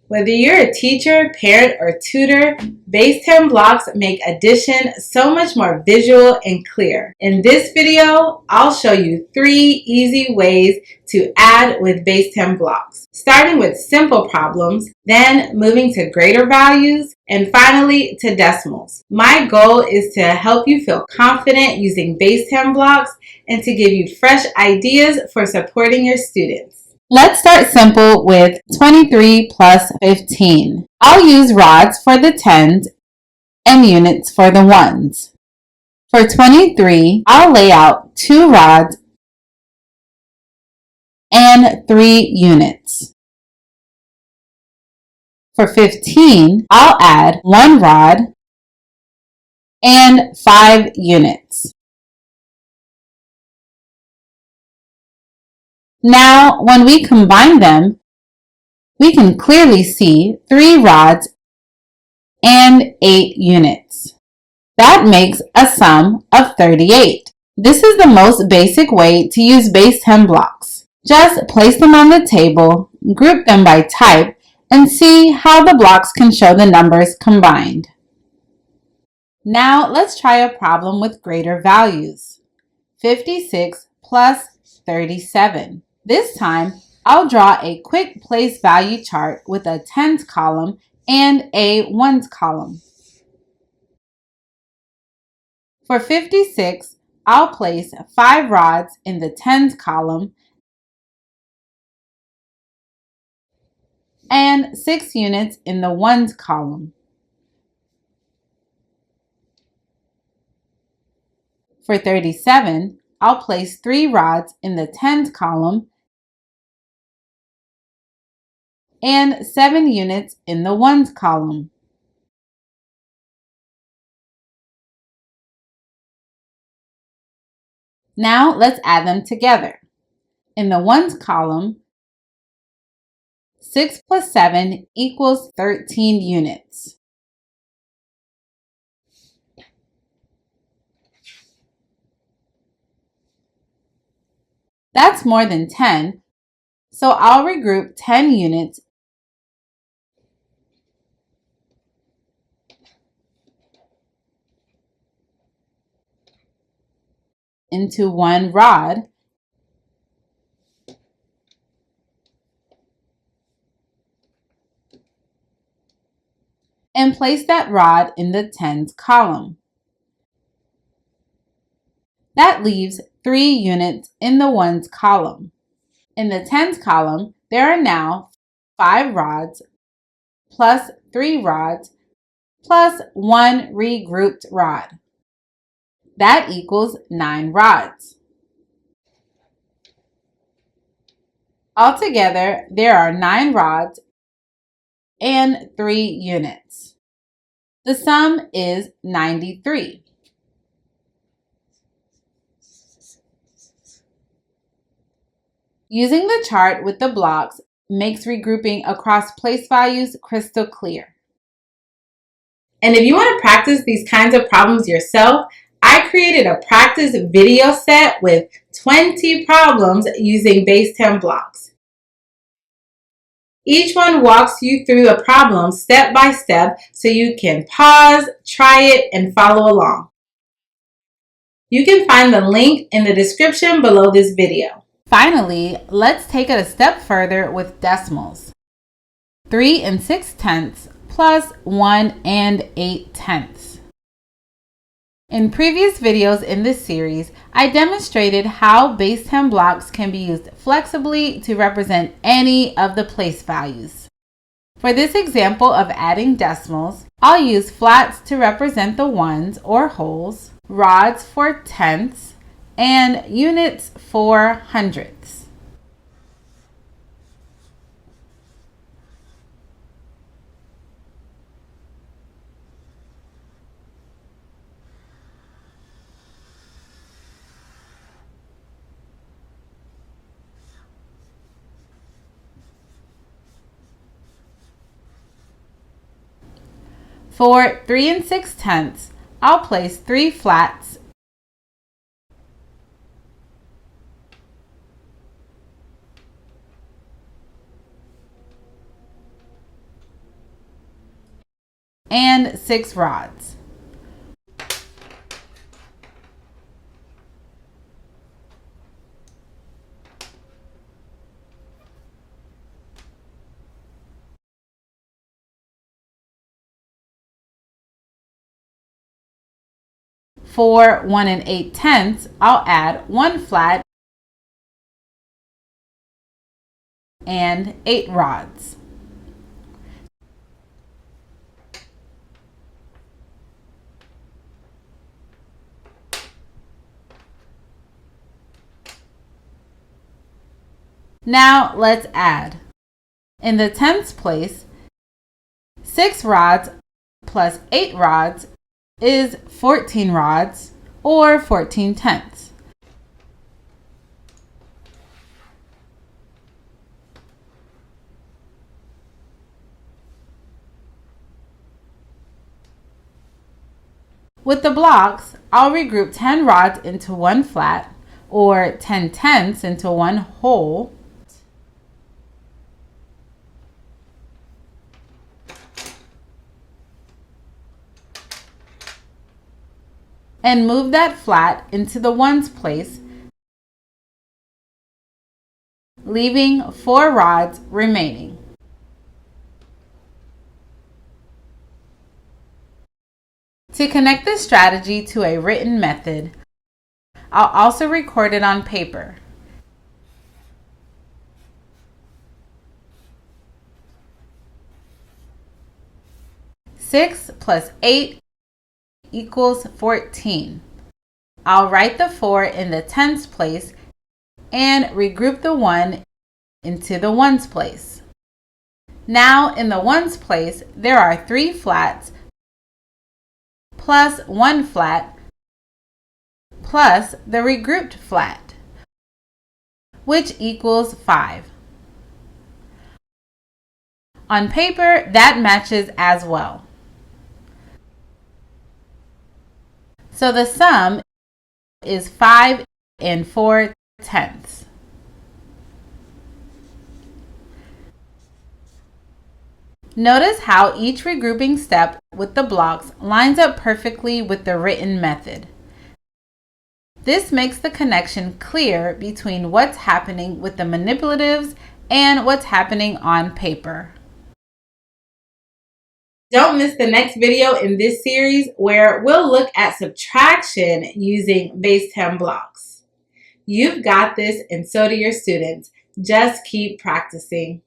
Whether you're a teacher, parent, or tutor, base 10 blocks make addition so much more visual and clear. In this video, I'll show you 3 easy ways to add with base 10 blocks, starting with simple problems, then moving to greater values, and finally to decimals. My goal is to help you feel confident using base 10 blocks and to give you fresh ideas for supporting your students. Let's start simple with 23 plus 15. I'll use rods for the tens and units for the ones. For 23, I'll lay out 2 rods and 3 units. For 15, I'll add 1 rod and 5 units. Now, when we combine them, we can clearly see 3 rods and 8 units. That makes a sum of 38. This is the most basic way to use base 10 blocks. Just place them on the table, group them by type, and see how the blocks can show the numbers combined. Now let's try a problem with greater values. 56 plus 37. This time, I'll draw a quick place value chart with a tens column and a ones column. For 56, I'll place 5 rods in the tens column and 6 units in the ones column. For 37, I'll place 3 rods in the tens column and 7 units in the ones column. Now let's add them together. In the ones column, 6 plus 7 equals 13 units. That's more than 10, so I'll regroup 10 units into 1 rod and place that rod in the tens column. That leaves 3 units in the ones column. In the tens column, there are now 5 rods plus 3 rods plus 1 regrouped rod. That equals 9 rods. Altogether, there are 9 rods and 3 units. The sum is 93. Using the chart with the blocks makes regrouping across place values crystal clear. And if you want to practice these kinds of problems yourself, I created a practice video set with 20 problems using base 10 blocks. Each one walks you through a problem step by step so you can pause, try it, and follow along. You can find the link in the description below this video. Finally, let's take it a step further with decimals. 3 6/10 plus 1 8/10. In previous videos in this series, I demonstrated how base 10 blocks can be used flexibly to represent any of the place values. For this example of adding decimals, I'll use flats to represent the ones or wholes, rods for tenths, and units for hundredths. For 3 6/10, I'll place 3 flats and 6 rods. For 1 8/10, I'll add 1 flat and 8 rods. Now let's add. In the tenths place, 6 rods plus 8 rods is 14 rods, or 14/10. With the blocks, I'll regroup 10 rods into 1 flat, or 10/10 into 1 whole, and move that flat into the ones place, leaving 4 rods remaining. To connect this strategy to a written method, I'll also record it on paper. Six plus 8 equals 14. I'll write the 4 in the tens place and regroup the 1 into the ones place. Now in the ones place, there are 3 flats plus 1 flat plus the regrouped flat, which equals 5. On paper, that matches as well. So the sum is 5 4/10. Notice how each regrouping step with the blocks lines up perfectly with the written method. This makes the connection clear between what's happening with the manipulatives and what's happening on paper. Don't miss the next video in this series where we'll look at subtraction using base 10 blocks. You've got this, and so do your students. Just keep practicing.